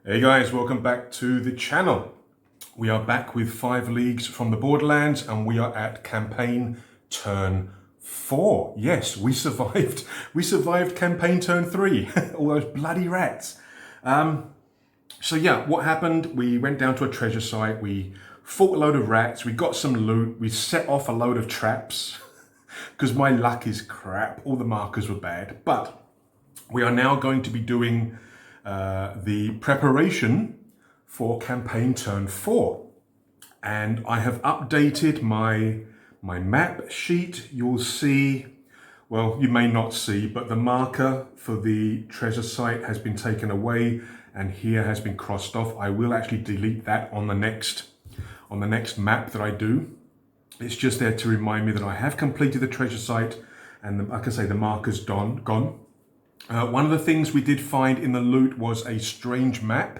Hey guys, welcome back to the channel. We are back with 5 leagues from the Borderlands and we are at campaign turn 4. Yes, we survived. We survived campaign turn 3. All those bloody rats. So yeah, what happened? We went down to a treasure site. We fought a load of rats. We got some loot. We set off a load of traps because my luck is crap. All the markers were bad. But we are now going to be doing the preparation for campaign turn 4, and I have updated my map sheet. You'll see, well, you may not see, but the marker for the treasure site has been taken away and here has been crossed off. I will actually delete that on the next map that I do. It's just there to remind me that I have completed the treasure site, and like I say, the marker's gone. One of the things we did find in the loot was a strange map,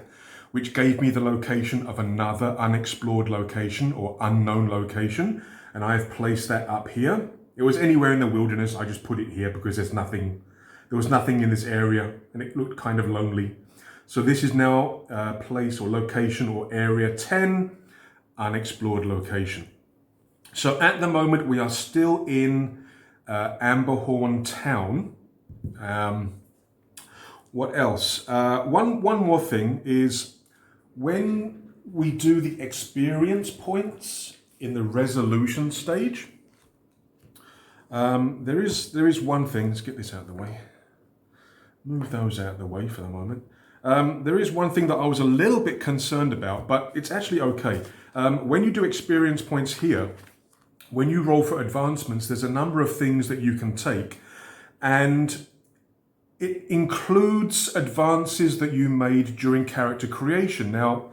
which gave me the location of another unexplored location or unknown location, and I've placed that up here. It was anywhere in the wilderness. I just put it here because there was nothing in this area, and it looked kind of lonely. So this is now place or location or area 10, unexplored location. So at the moment we are still in Amberhorn town. What else? One more thing is when we do the experience points in the resolution stage, there is one thing. Let's get this out of the way. Move those out of the way for the moment. There is one thing that I was a little bit concerned about, but it's actually okay. When you do experience points here, when you roll for advancements, there's a number of things that you can take, and it includes advances that you made during character creation. Now,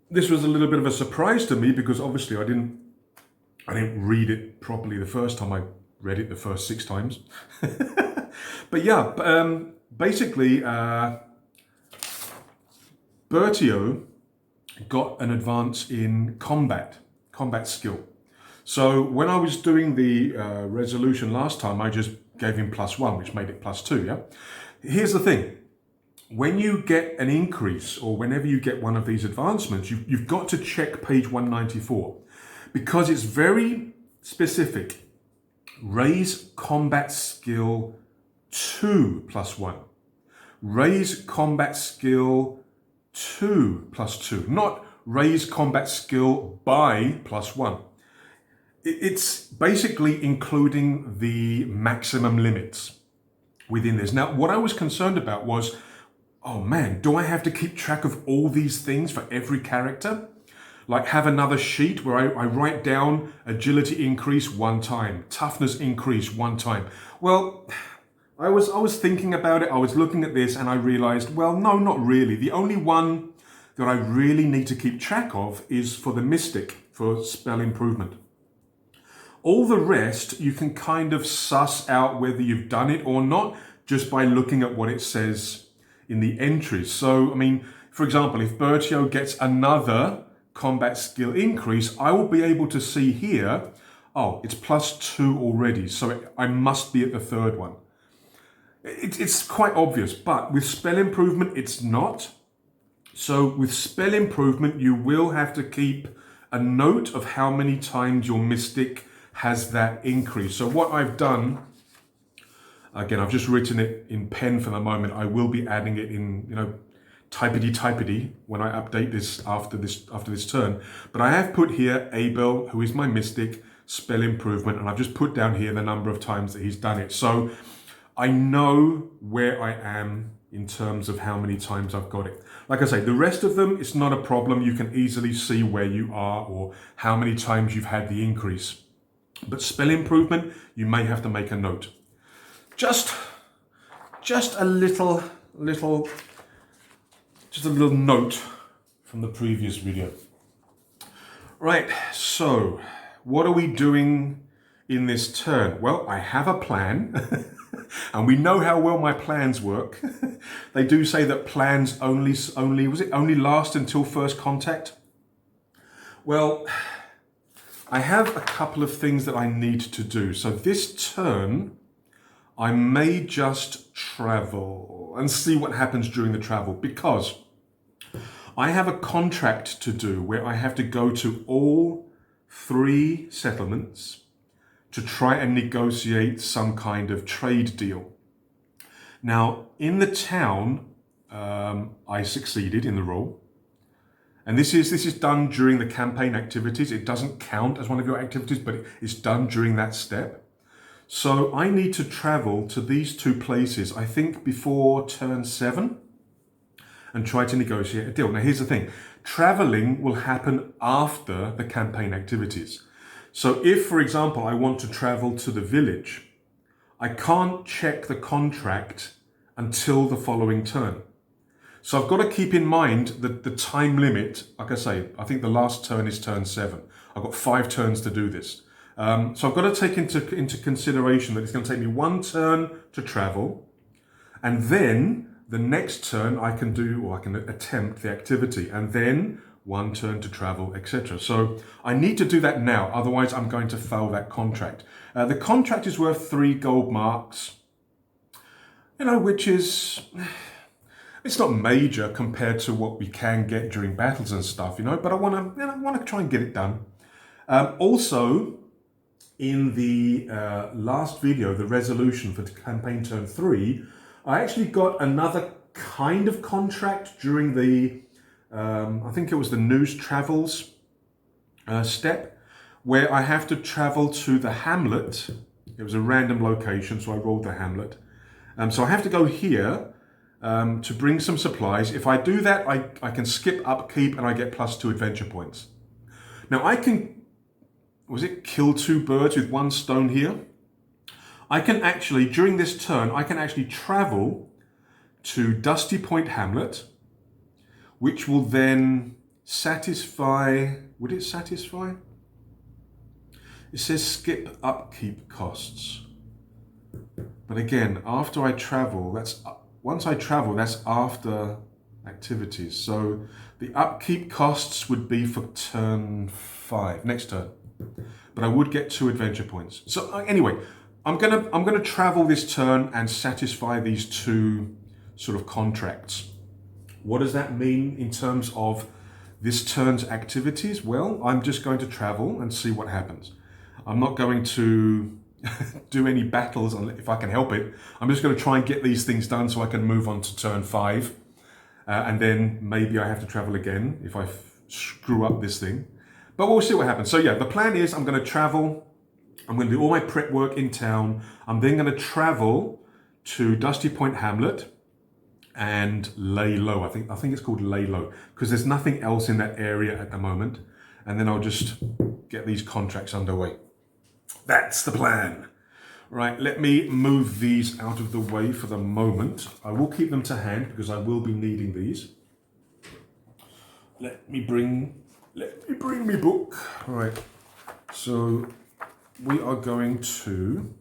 this was a little bit of a surprise to me because obviously I didn't read it properly the first time. I read it the first 6 times. But yeah, basically, Bertio got an advance in combat skill. So when I was doing the resolution last time, I just gave him +1, which made it +2, yeah? Here's the thing. When you get an increase, or whenever you get one of these advancements, you've got to check page 194, because it's very specific. Raise combat skill 2 +1. Raise combat skill 2 +2. Not raise combat skill by +1. It's basically including the maximum limits within this. Now, what I was concerned about was, oh man, do I have to keep track of all these things for every character? Like have another sheet where I write down agility increase 1 time, toughness increase 1 time. Well, I was thinking about it. I was looking at this and I realized, well, no, not really. The only one that I really need to keep track of is for the Mystic, for spell improvement. All the rest, you can kind of suss out whether you've done it or not just by looking at what it says in the entries. So, I mean, for example, if Bertio gets another combat skill increase, I will be able to see here, oh, it's +2 already, so I must be at the 3rd one. It's quite obvious, but with spell improvement, it's not. So with spell improvement, you will have to keep a note of how many times your Mystic has that increase. So what I've done, again, I've just written it in pen for the moment. I will be adding it in, typity when I update this after this turn. But I have put here Abel, who is my Mystic, spell improvement, and I've just put down here the number of times that he's done it. So I know where I am in terms of how many times I've got it. Like I say, the rest of them, it's not a problem. You can easily see where you are or how many times you've had the increase. But spell improvement, you may have to make a note. Just a little note from the previous video. Right, so what are we doing in this turn? Well, I have a plan. And we know how well my plans work. They do say that plans only last until first contact? Well, I have a couple of things that I need to do. So this turn, I may just travel and see what happens during the travel, because I have a contract to do where I have to go to all 3 settlements to try and negotiate some kind of trade deal. Now, in the town, I succeeded in the role. And this is done during the campaign activities. It doesn't count as one of your activities, but it's done during that step. So I need to travel to these 2 places, I think before turn 7, and try to negotiate a deal. Now here's the thing, traveling will happen after the campaign activities. So if, for example, I want to travel to the village, I can't check the contract until the following turn. So I've got to keep in mind that the time limit, like I say, I think the last turn is turn 7. I've got 5 turns to do this. So I've got to take into consideration that it's going to take me 1 turn to travel, and then the next turn I can do, or I can attempt the activity, and then 1 turn to travel, etc. So I need to do that now, otherwise I'm going to fail that contract. The contract is worth 3 gold marks, which is... It's not major compared to what we can get during battles and stuff, but I want to try and get it done. Also, in the last video, the resolution for campaign turn 3, I actually got another kind of contract during the, I think it was the news travels step, where I have to travel to the hamlet. It was a random location, so I rolled the hamlet. So I have to go here to bring some supplies. If I do that, I can skip upkeep and I get +2 adventure points. Now I can, kill 2 birds with 1 stone here? I can actually, during this turn, I can actually travel to Dustypoint Hamlet, which will then satisfy, would it satisfy? It says skip upkeep costs. But again, after I travel, once I travel, that's after activities. So the upkeep costs would be for turn 5, next turn. But I would get 2 adventure points. So anyway, I'm gonna travel this turn and satisfy these 2 sort of contracts. What does that mean in terms of this turn's activities? Well, I'm just going to travel and see what happens. I'm not going to do any battles if I can help it. I'm just going to try and get these things done so I can move on to turn 5. And then maybe I have to travel again if I screw up this thing. But we'll see what happens. So yeah, the plan is I'm going to travel. I'm going to do all my prep work in town. I'm then going to travel to Dustypoint Hamlet and lay low. I think it's called lay low because there's nothing else in that area at the moment. And then I'll just get these contracts underway. That's the plan. Right, let me move these out of the way for the moment. I will keep them to hand because I will be needing these. Let me bring me book. All right, so we are going to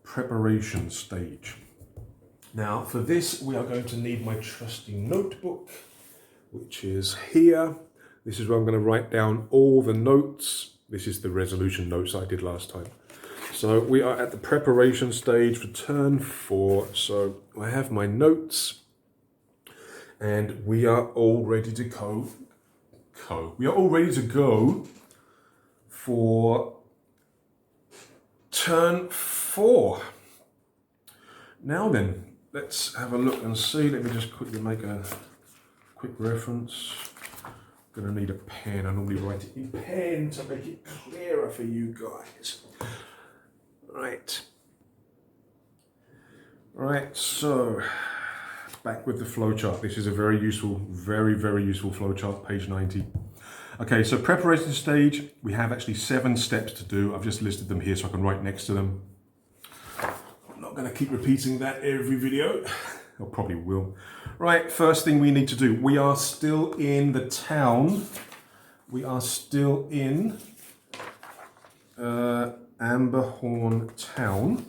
preparation stage. Now for this, we are going to need my trusty notebook, which is here. This is where I'm going to write down all the notes. This is the resolution notes I did last time. So we are at the preparation stage for turn 4. So I have my notes and we are all ready to go. We are all ready to go for turn 4. Now then, let's have a look and see. Let me just quickly make a quick reference. Gonna need a pen. I normally write it in pen to make it clearer for you guys. Right, so back with the flowchart. This is a very useful, very useful flowchart, page 90. Okay, so preparation stage, we have actually 7 steps to do. I've just listed them here so I can write next to them. I'm not gonna keep repeating that every video. I probably will. Right, first thing we need to do. We are still in the town. We are still in Amberhorn town.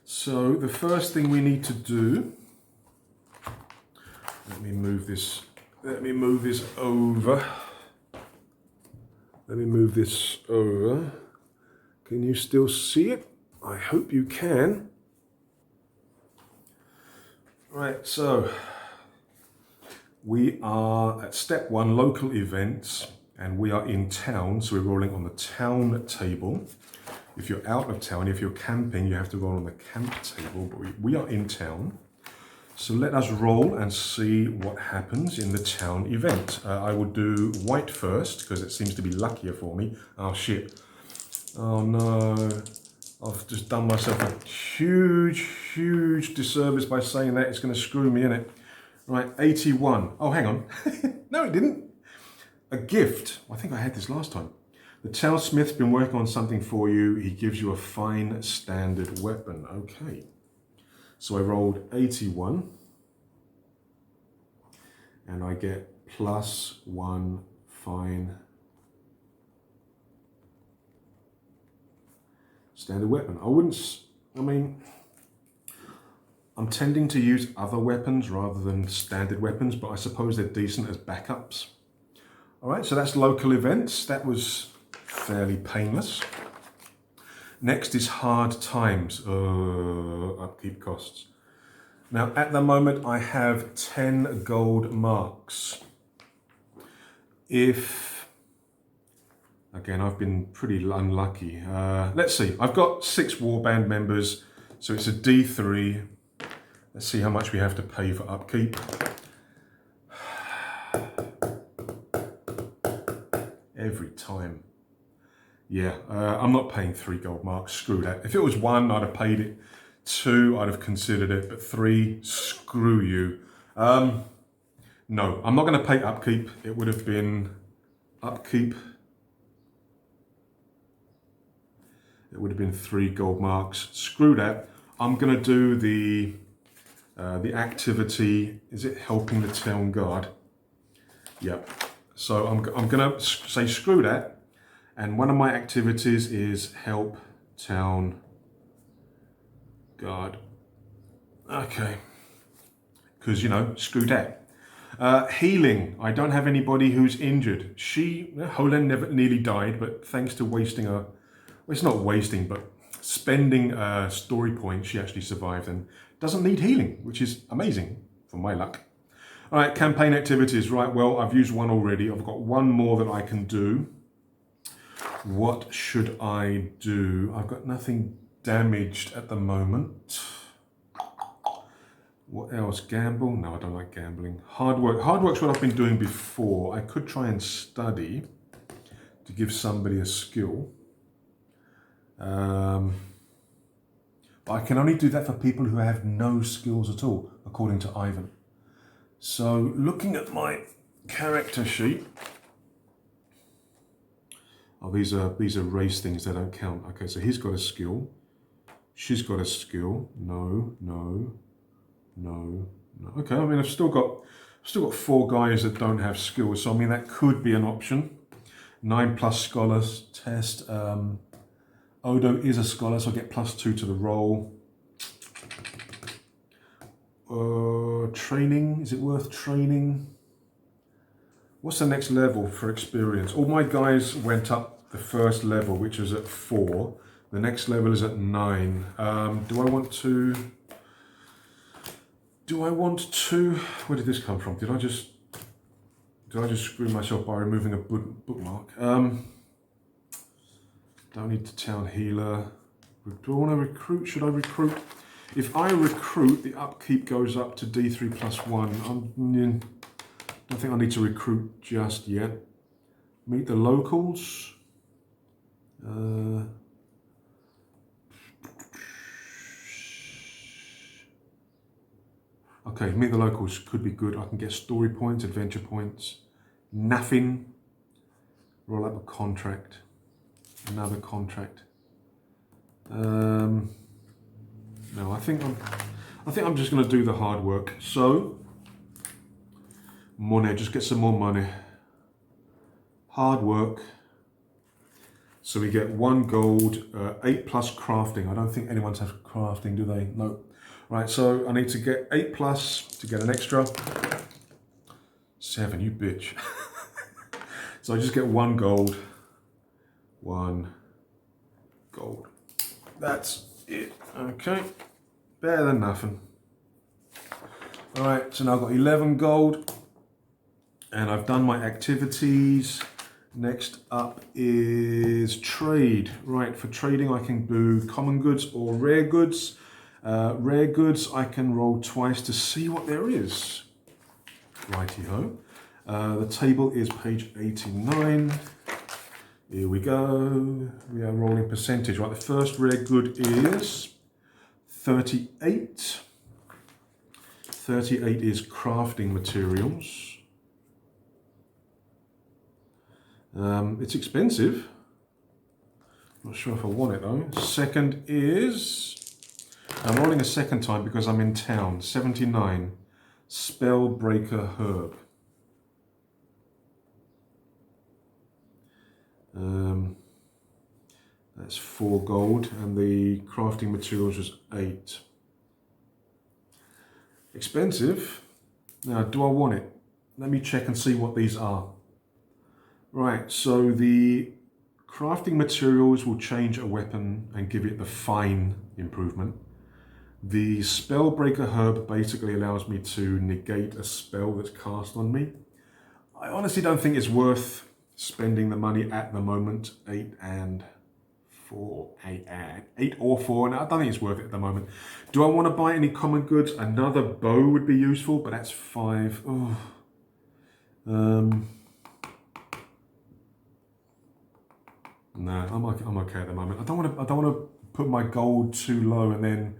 So the first thing we need to do, let me move this over. Can you still see it? I hope you can. Right, so We are at step 1, local events, and we are in town, so we're rolling on the town table. If you're out of town, if you're camping, you have to roll on the camp table, but we are in town. So let us roll and see what happens in the town event. I will do white first, because it seems to be luckier for me. Oh shit. Oh no. I've just done myself a huge disservice by saying that. It's going to screw me, innit? Right, 81. Oh, hang on. No, it didn't. A gift. I think I had this last time. The townsmith's been working on something for you. He gives you a fine standard weapon. Okay. So I rolled 81. And I get +1 fine standard weapon. I'm tending to use other weapons rather than standard weapons, but I suppose they're decent as backups. All right, so that's local events. That was fairly painless. Next is hard times. Upkeep costs. Now, at the moment, I have 10 gold marks. Again, I've been pretty unlucky. Let's see, I've got 6 warband members, so it's a D3. Let's see how much we have to pay for upkeep. Every time. Yeah, I'm not paying 3 gold marks, screw that. If it was 1, I'd have paid it. 2, I'd have considered it, but 3, screw you. No, I'm not going to pay upkeep. It would have been upkeep. It would have been 3 gold marks. Screw that. I'm going to do the activity. Is it helping the town guard? Yep. So I'm going to say screw that. And one of my activities is help town guard. Okay. Because, screw that. Healing. I don't have anybody who's injured. Holen nearly died, but thanks to wasting a... Well, it's not wasting, but spending a story point, she actually survived and doesn't need healing, which is amazing for my luck. All right, campaign activities. Right, well, I've used 1 already. I've got 1 more that I can do. What should I do? I've got nothing damaged at the moment. What else? Gamble? No, I don't like gambling. Hard work. Hard work's what I've been doing before. I could try and study to give somebody a skill. But I can only do that for people who have no skills at all, according to Ivan. So looking at my character sheet, oh, these are race things, they don't count. Okay, so he's got a skill. She's got a skill. No. Okay, I mean I've still got 4 guys that don't have skills, so I mean that could be an option. 9+ scholars test. Odo is a scholar, so I get +2 to the roll. Training, is it worth training? What's the next level for experience? All my guys went up the first level, which was at 4. The next level is at 9. Do I want to... Where did this come from? Did I just screw myself by removing a bookmark? Don't need the town healer. Do I want to recruit? Should I recruit? If I recruit, the upkeep goes up to D3 +1. I don't think I need to recruit just yet. Meet the locals. Okay, meet the locals could be good. I can get story points, adventure points. Nothing. Roll up a contract. Another contract. No, I think I'm just going to do the hard work. So, money. Just get some more money. Hard work. So we get 1 gold, 8+ crafting. I don't think anyone's has crafting, do they? No. Right. So I need to get 8+ to get an extra. 7. You bitch. So I just get 1 gold. 1 gold. That's it. Okay. Better than nothing. Alright, so now I've got 11 gold. And I've done my activities. Next up is trade. Right, for trading I can do common goods or rare goods. Rare goods I can roll twice to see what there is. Righty-ho. The table is page 89. Here we go. We are rolling percentage. Right, the first rare good is 38. 38 is crafting materials. It's expensive. Not sure if I want it though. Second is, I'm rolling a second time because I'm in town. 79, Spellbreaker Herb. That's 4 gold, and the crafting materials was 8. Expensive. Now, do I want it? Let me check and see what these are. Right, so the crafting materials will change a weapon and give it the fine improvement. The Spellbreaker Herb basically allows me to negate a spell that's cast on me. I honestly don't think it's worth spending the money at the moment. 8 or 4, and I don't think it's worth it at the moment. Do I want to buy any common goods? Another bow would be useful, but that's 5. Oh. No, I'm okay at the moment. I don't want to put my gold too low and then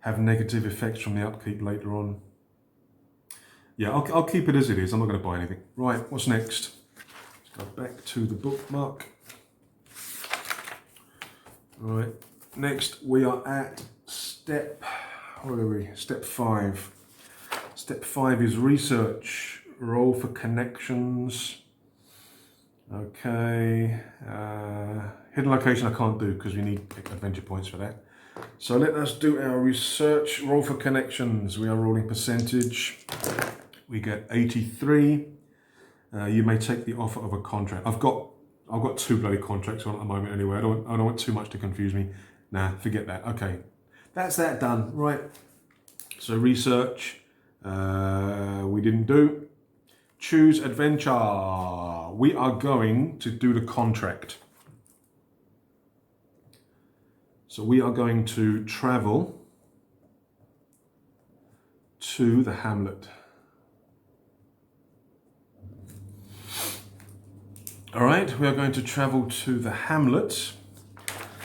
have negative effects from the upkeep later on. Yeah, I'll keep it as it is. I'm not going to buy anything. Right, what's next? Let's go back to the bookmark. Right, next we are at step 5. Step 5 is research. Roll for connections. Okay, hidden location I can't do because we need adventure points for that. So let us do our research. Roll for connections. We are rolling percentage. We get 83. You may take the offer of a contract. I've got 2 bloody contracts on at the moment anyway. I don't want too much to confuse me. Nah, forget that. Okay, that's that done. Right. So research, we didn't do. Choose adventure. We are going to do the contract. So we are going to travel to the hamlet. All right, we are going to travel to the hamlet.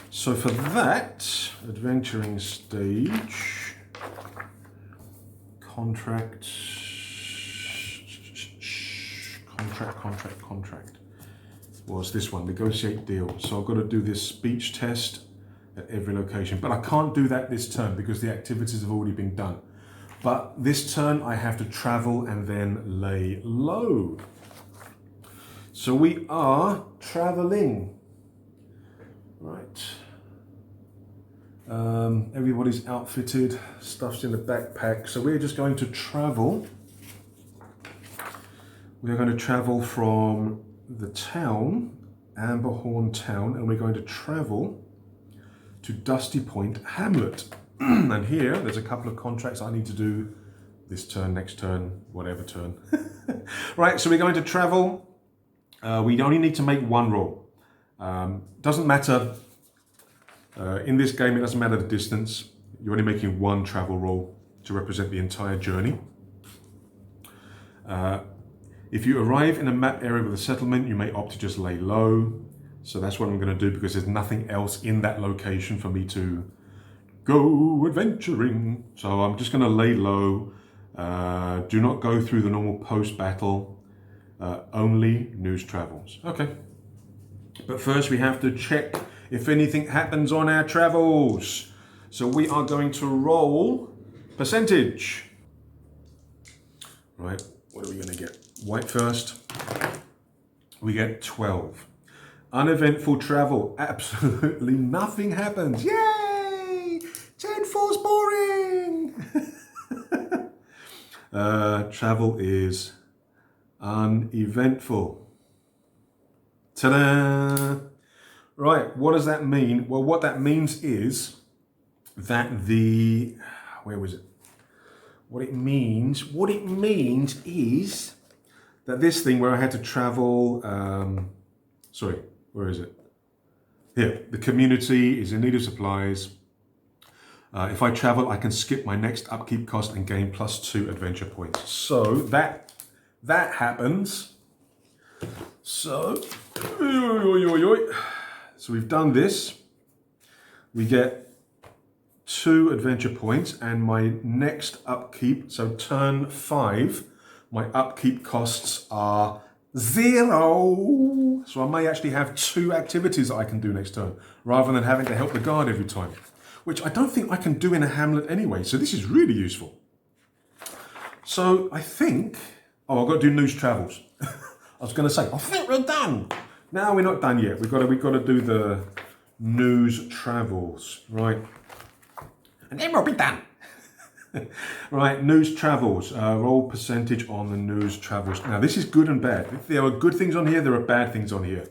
So for that, adventuring stage, contract, was this one, negotiate deal. So I've got to do this speech test at every location, but I can't do that this turn because the activities have already been done. But this turn I have to travel and then lay low. So we are traveling, right? Everybody's outfitted, stuff's in the backpack. So we're just going to travel. We are going to travel from the town, Amberhorn town, and we're going to travel to Dustypoint Hamlet. And here, there's a couple of contracts I need to do this turn, next turn, whatever turn. Right, so we're going to travel. We only need to make 1 roll. Doesn't matter, in this game it doesn't matter the distance. You're only making 1 travel roll to represent the entire journey. If you arrive in a map area with a settlement, you may opt to just lay low. So that's what I'm going to do because there's nothing else in that location for me to go adventuring. So I'm just going to lay low. Do not go through the normal post-battle. Only news travels. Okay. But first we have to check if anything happens on our travels. So we are going to roll percentage. Right, what are we going to get? White first. We get 12. Uneventful travel. Absolutely nothing happens. Yay! 10-4's boring! Travel is uneventful. Ta-da! Right, what does that mean? Well, what that means is that where was it? What it means is that this thing where I had to travel, sorry, where is it? Here, the community is in need of supplies. If I travel, I can skip my next upkeep cost and gain +2 adventure points. So that happens. So we've done this. We get 2 adventure points, and my next upkeep, so turn 5, my upkeep costs are 0. So I may actually have 2 activities that I can do next turn, rather than having to help the guard every time, which I don't think I can do in a hamlet anyway. So this is really useful. So I think, I've got to do news travels. I was going to say, I think we're done. No, we're not done yet. We've got to do the news travels, right? And then we'll be done. Right, news travels. Roll percentage on the news travels. Now, this is good and bad. If there are good things on here, there are bad things on here.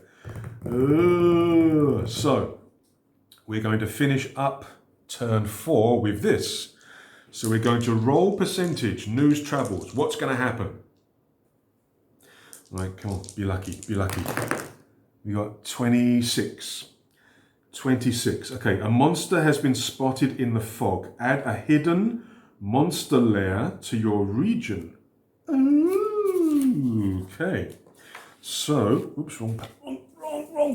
So, we're going to finish up turn 4 with this. So we're going to roll percentage, news travels. What's going to happen? Right, come on, be lucky, be lucky. We got 26. 26. Okay, a monster has been spotted in the fog. Add a hidden monster lair to your region. Ooh, okay. So, oops, wrong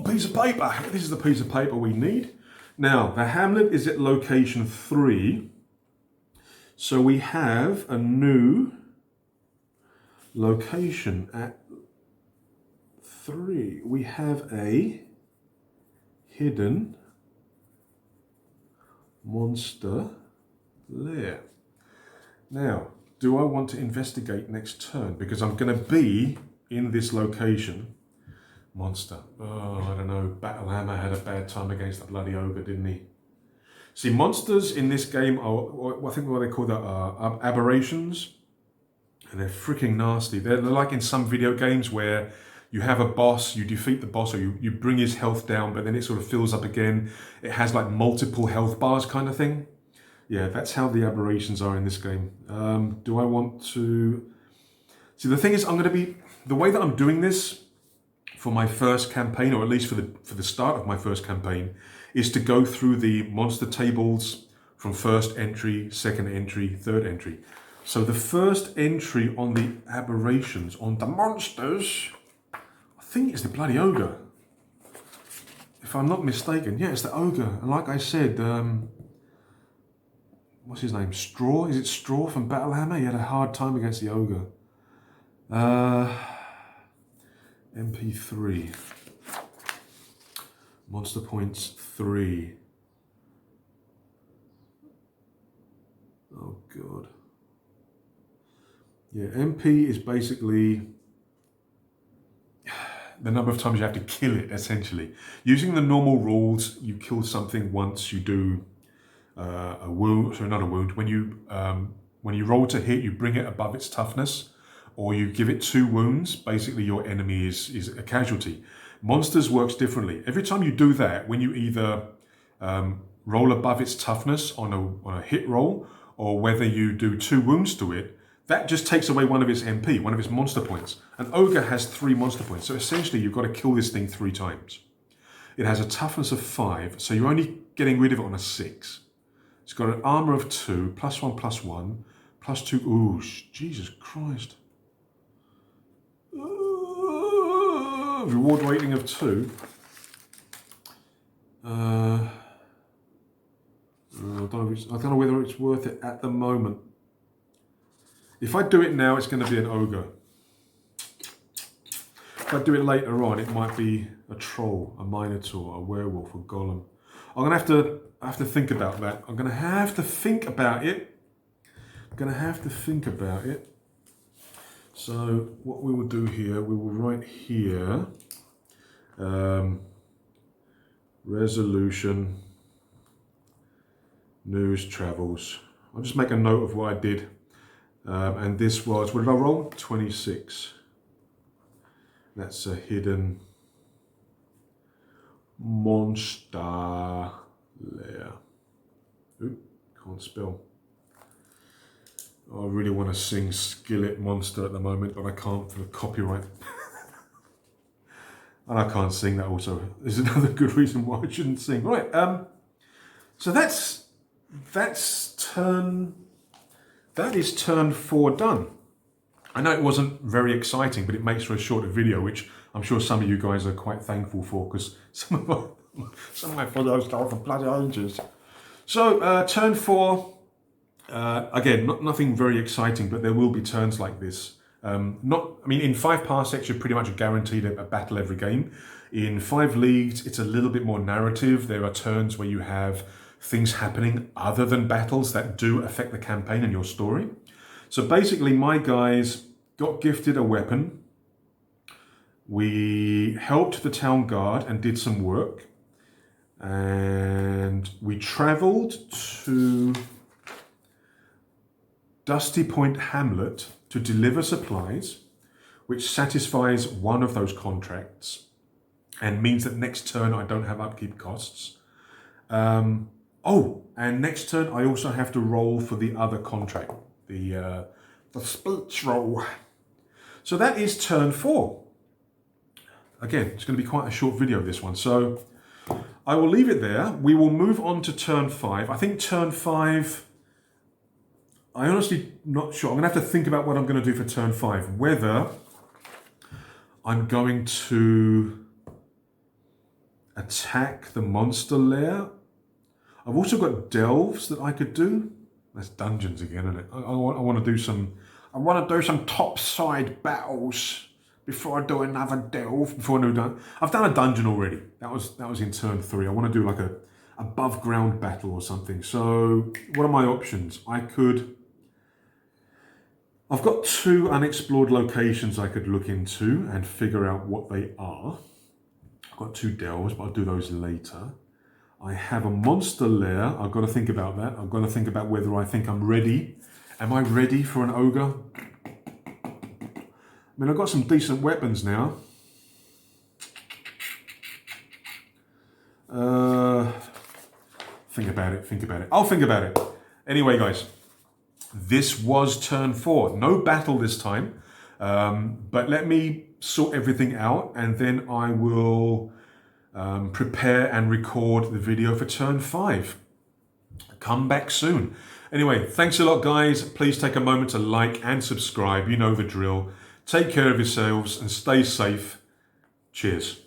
piece of paper. This is the piece of paper we need. Now, the hamlet is at location 3. So we have a new location at 3. We have a hidden monster lair. Now, do I want to investigate next turn? Because I'm going to be in this location. Monster. Oh, I don't know. Battlehammer had a bad time against the bloody ogre, didn't he? See, monsters in this game are, I think what they call that, aberrations. And they're freaking nasty. They're like in some video games where you have a boss, you defeat the boss, or you bring his health down, but then it sort of fills up again. It has like multiple health bars kind of thing. Yeah, that's how the aberrations are in this game. Do I want to... See, the thing is, the way that I'm doing this for my first campaign, or at least for the start of my first campaign, is to go through the monster tables from first entry, second entry, third entry. So the first entry on the aberrations, on the monsters, I think it's the bloody ogre. If I'm not mistaken, yeah, it's the ogre. And like I said, what's his name? Straw? Is it Straw from Battlehammer? He had a hard time against the ogre. MP3. Monster points 3. Oh god. Yeah, MP is basically the number of times you have to kill it, essentially. Using the normal rules, you kill something once, you do a wound, so not a wound. When you roll to hit, you bring it above its toughness, or you give it 2 wounds. Basically, your enemy is a casualty. Monsters works differently. Every time you do that, when you either roll above its toughness on a hit roll, or whether you do 2 wounds to it, that just takes away one of its MP, one of its monster points. An ogre has 3 monster points, so essentially you've got to kill this thing 3 times. It has a toughness of 5, so you're only getting rid of it on a 6. It's got an armor of 2, +1/+1, +2. Ooh, Jesus Christ. Reward rating of 2. I don't know whether it's worth it at the moment. If I do it now, it's going to be an ogre. If I do it later on, it might be a troll, a minotaur, a werewolf, a golem. I'm going to have to think about that. I'm going to have to think about it. So what we will do here, we will write here, resolution, news travels. I'll just make a note of what I did. And this was, what did I roll? 26. That's a hidden monster lair. Oop, can't spell. I really want to sing Skillet Monster at the moment, but I can't for copyright. And I can't sing that also. There's another good reason why I shouldn't sing. Right, so that is turn 4 done. I know it wasn't very exciting, but it makes for a shorter video, which I'm sure some of you guys are quite thankful for, because some of my videos go for bloody ages. So turn 4, again, nothing very exciting, but there will be turns like this. In 5 parsecs, you're pretty much guaranteed a battle every game. In 5 leagues, it's a little bit more narrative. There are turns where you have things happening other than battles that do affect the campaign and your story. So basically, my guys got gifted a weapon. We helped the town guard and did some work. And we traveled to Dustypoint Hamlet to deliver supplies, which satisfies one of those contracts and means that next turn I don't have upkeep costs. And next turn I also have to roll for the other contract, the speech roll. So that is turn 4. Again, it's going to be quite a short video, this one. So I will leave it there. We will move on to turn 5. I think turn 5, I honestly not sure. I'm going to have to think about what I'm going to do for turn 5. Whether I'm going to attack the monster lair. I've also got delves that I could do. That's dungeons again, isn't it? I want to do some. I want to do some topside battles before I do another delve. I've done a dungeon already. That was in turn 3. I want to do like a above ground battle or something. So what are my options? I've got 2 unexplored locations I could look into and figure out what they are. I've got 2 delves, but I'll do those later. I have a monster lair. I've got to think about that. I've got to think about whether I think I'm ready. Am I ready for an ogre? I mean, I've got some decent weapons now. Think about it. I'll think about it. Anyway, guys, this was turn 4. No battle this time, but let me sort everything out and then I will prepare and record the video for turn 5. Come back soon. Anyway, thanks a lot, guys. Please take a moment to like and subscribe. You know the drill. Take care of yourselves and stay safe. Cheers.